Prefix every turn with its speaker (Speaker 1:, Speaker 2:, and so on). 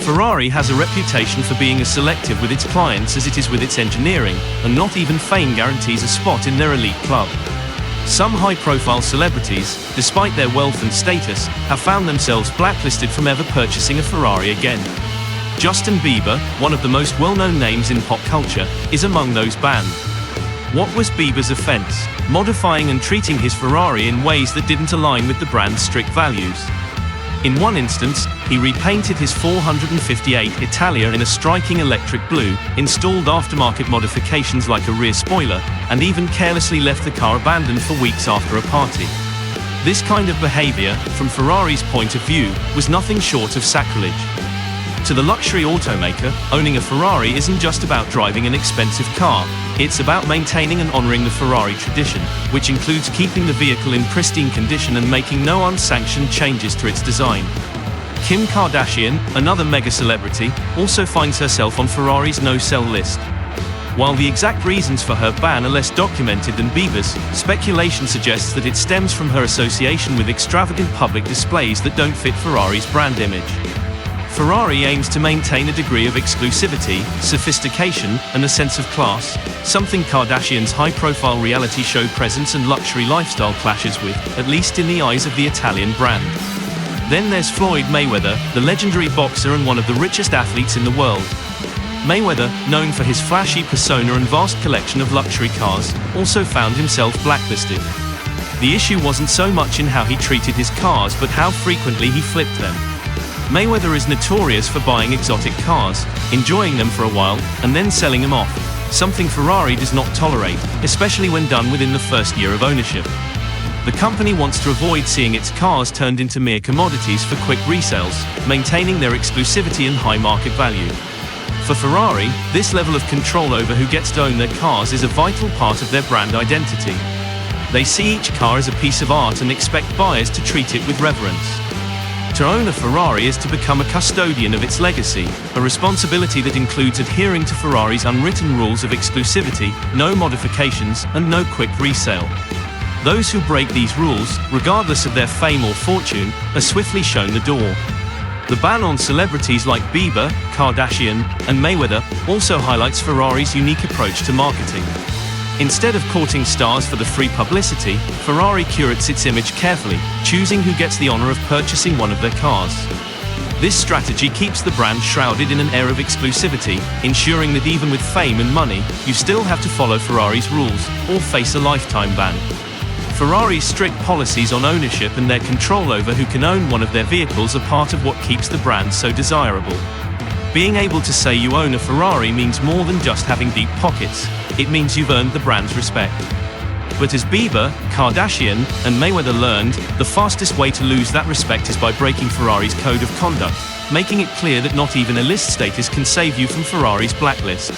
Speaker 1: Ferrari has a reputation for being as selective with its clients as it is with its engineering, and not even fame guarantees a spot in their elite club. Some high-profile celebrities, despite their wealth and status, have found themselves blacklisted from ever purchasing a Ferrari again. Justin Bieber, one of the most well-known names in pop culture, is among those banned. What was Bieber's offense? Modifying and treating his Ferrari in ways that didn't align with the brand's strict values. In one instance, he repainted his 458 Italia in a striking electric blue, installed aftermarket modifications like a rear spoiler, and even carelessly left the car abandoned for weeks after a party. This kind of behavior, from Ferrari's point of view, was nothing short of sacrilege. To the luxury automaker, owning a Ferrari isn't just about driving an expensive car, it's about maintaining and honoring the Ferrari tradition, which includes keeping the vehicle in pristine condition and making no unsanctioned changes to its design. Kim Kardashian, another mega celebrity, also finds herself on Ferrari's no-sell list. While the exact reasons for her ban are less documented than Bieber's, speculation suggests that it stems from her association with extravagant public displays that don't fit Ferrari's brand image. Ferrari aims to maintain a degree of exclusivity, sophistication, and a sense of class, something Kardashian's high-profile reality show presence and luxury lifestyle clashes with, at least in the eyes of the Italian brand. Then there's Floyd Mayweather, the legendary boxer and one of the richest athletes in the world. Mayweather, known for his flashy persona and vast collection of luxury cars, also found himself blacklisted. The issue wasn't so much in how he treated his cars but how frequently he flipped them. Mayweather is notorious for buying exotic cars, enjoying them for a while, and then selling them off, something Ferrari does not tolerate, especially when done within the first year of ownership. The company wants to avoid seeing its cars turned into mere commodities for quick resales, maintaining their exclusivity and high market value. For Ferrari, this level of control over who gets to own their cars is a vital part of their brand identity. They see each car as a piece of art and expect buyers to treat it with reverence. To own a Ferrari is to become a custodian of its legacy, a responsibility that includes adhering to Ferrari's unwritten rules of exclusivity, no modifications, and no quick resale. Those who break these rules, regardless of their fame or fortune, are swiftly shown the door. The ban on celebrities like Bieber, Kardashian, and Mayweather also highlights Ferrari's unique approach to marketing. Instead of courting stars for the free publicity, Ferrari curates its image carefully, choosing who gets the honor of purchasing one of their cars. This strategy keeps the brand shrouded in an air of exclusivity, ensuring that even with fame and money, you still have to follow Ferrari's rules, or face a lifetime ban. Ferrari's strict policies on ownership and their control over who can own one of their vehicles are part of what keeps the brand so desirable. Being able to say you own a Ferrari means more than just having deep pockets. It means you've earned the brand's respect. But as Bieber, Kardashian, and Mayweather learned, the fastest way to lose that respect is by breaking Ferrari's code of conduct, making it clear that not even a list status can save you from Ferrari's blacklist.